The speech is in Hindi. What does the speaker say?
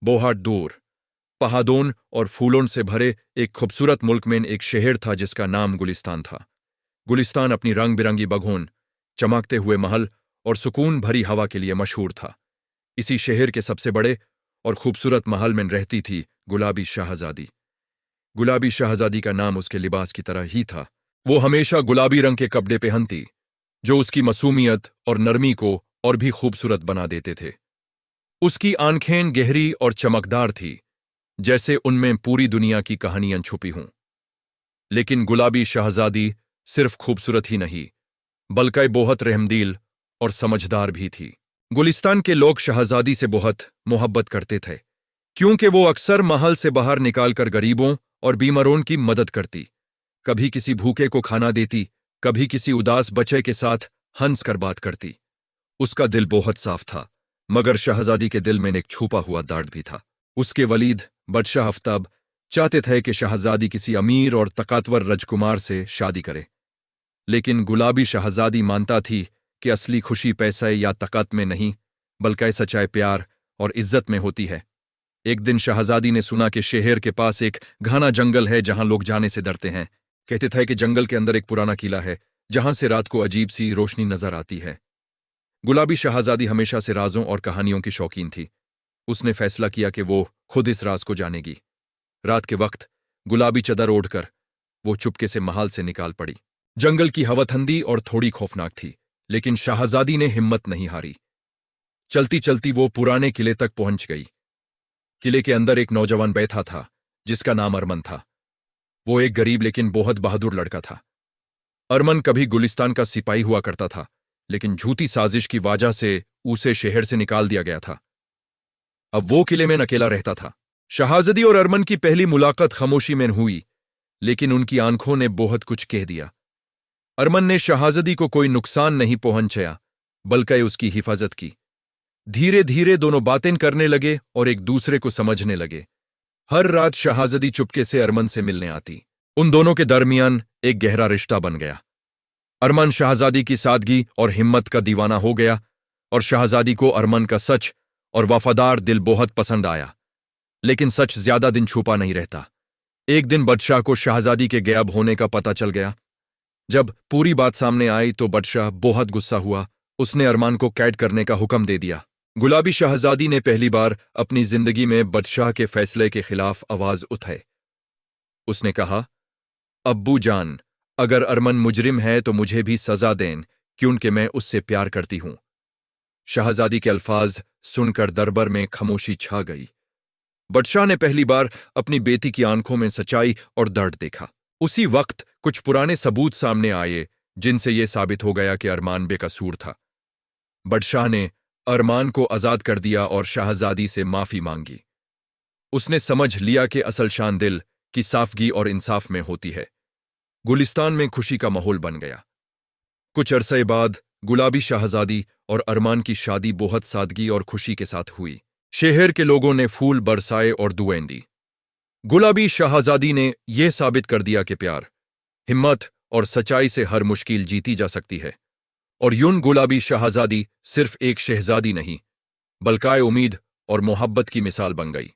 बहुत दूर पहाड़ों और फूलों से भरे एक खूबसूरत मुल्क में एक शहर था जिसका नाम गुलिस्तान था। गुलिस्तान अपनी रंग बिरंगी बघों, चमकते हुए महल और सुकून भरी हवा के लिए मशहूर था। इसी शहर के सबसे बड़े और खूबसूरत महल में रहती थी गुलाबी शहजादी। गुलाबी शहजादी का नाम उसके लिबास की तरह ही था। वो हमेशा गुलाबी रंग के कपड़े पहनती, जो उसकी मासूमियत और नरमी को और भी खूबसूरत बना देते थे। उसकी आंखें गहरी और चमकदार थी, जैसे उनमें पूरी दुनिया की कहानियां छुपी हों। लेकिन गुलाबी शहजादी सिर्फ खूबसूरत ही नहीं, बल्कि बहुत रहमदिल और समझदार भी थी। गुलिस्तान के लोग शहजादी से बहुत मोहब्बत करते थे, क्योंकि वो अक्सर महल से बाहर निकालकर गरीबों और बीमारों की मदद करती, कभी किसी भूखे को खाना देती, कभी किसी उदास बच्चे के साथ हंस कर बात करती। उसका दिल बहुत साफ था, मगर शहजादी के दिल में एक छुपा हुआ दर्द भी था। उसके वलीद बादशाह आफ्ताब चाहते थे कि शहजादी किसी अमीर और ताकतवर राजकुमार से शादी करे, लेकिन गुलाबी शहजादी मानता थी कि असली खुशी पैसे या ताकत में नहीं, बल्कि सच्चाई प्यार और इज्जत में होती है। एक दिन शहजादी ने सुना कि शहर के पास एक घना जंगल है जहां लोग जाने से डरते हैं। कहते थे कि जंगल के अंदर एक पुराना किला है जहां से रात को अजीब सी रोशनी नजर आती है। गुलाबी शहजादी हमेशा से राजों और कहानियों की शौकीन थी। उसने फैसला किया कि वो खुद इस राज को जानेगी। रात के वक्त गुलाबी चादर ओढ़कर वो चुपके से महल से निकाल पड़ी। जंगल की हवा ठंडी और थोड़ी खौफनाक थी, लेकिन शहजादी ने हिम्मत नहीं हारी। चलती चलती वो पुराने किले तक पहुंच गई। किले के अंदर एक नौजवान बैठा था जिसका नाम अरमान था। वो एक गरीब लेकिन बहुत बहादुर लड़का था। अरमान कभी गुलिस्तान का सिपाही हुआ करता था, लेकिन झूठी साजिश की वजह से उसे शहर से निकाल दिया गया था। अब वो किले में अकेला रहता था। शहजादी और अरमान की पहली मुलाकात खामोशी में हुई, लेकिन उनकी आंखों ने बहुत कुछ कह दिया। अरमान ने शहजादी को कोई नुकसान नहीं पहुंचाया, बल्कि उसकी हिफाजत की। धीरे धीरे दोनों बातें करने लगे और एक दूसरे को समझने लगे। हर रात शहजादी चुपके से अरमान से मिलने आती। उन दोनों के दरमियान एक गहरा रिश्ता बन गया। अरमान शहजादी की सादगी और हिम्मत का दीवाना हो गया, और शहजादी को अरमान का सच और वफादार दिल बहुत पसंद आया। लेकिन सच ज्यादा दिन छुपा नहीं रहता। एक दिन बादशाह को शहजादी के गायब होने का पता चल गया। जब पूरी बात सामने आई तो बादशाह बहुत गुस्सा हुआ। उसने अरमान को कैद करने का हुक्म दे दिया। गुलाबी शहजादी ने पहली बार अपनी जिंदगी में बादशाह के फैसले के खिलाफ आवाज उठाई। उसने कहा, अब्बू जान, अगर अरमान मुजरिम है तो मुझे भी सजा दें, क्योंकि मैं उससे प्यार करती हूं। शहजादी के अल्फाज सुनकर दरबार में खामोशी छा गई। बादशाह ने पहली बार अपनी बेटी की आंखों में सच्चाई और दर्द देखा। उसी वक्त कुछ पुराने सबूत सामने आए जिनसे यह साबित हो गया कि अरमान बेकसूर था। बादशाह ने अरमान को आजाद कर दिया और शहजादी से माफी मांगी। उसने समझ लिया कि असल शान दिल की साफगी और इंसाफ में होती है। गुलिस्तान में खुशी का माहौल बन गया। कुछ अरसे बाद गुलाबी शहजादी और अरमान की शादी बहुत सादगी और खुशी के साथ हुई। शहर के लोगों ने फूल बरसाए और दुआएं दी। गुलाबी शहजादी ने यह साबित कर दिया कि प्यार, हिम्मत और सच्चाई से हर मुश्किल जीती जा सकती है। और यूं गुलाबी शहजादी सिर्फ एक शहजादी नहीं, बल्कि उम्मीद और मोहब्बत की मिसाल बन गई।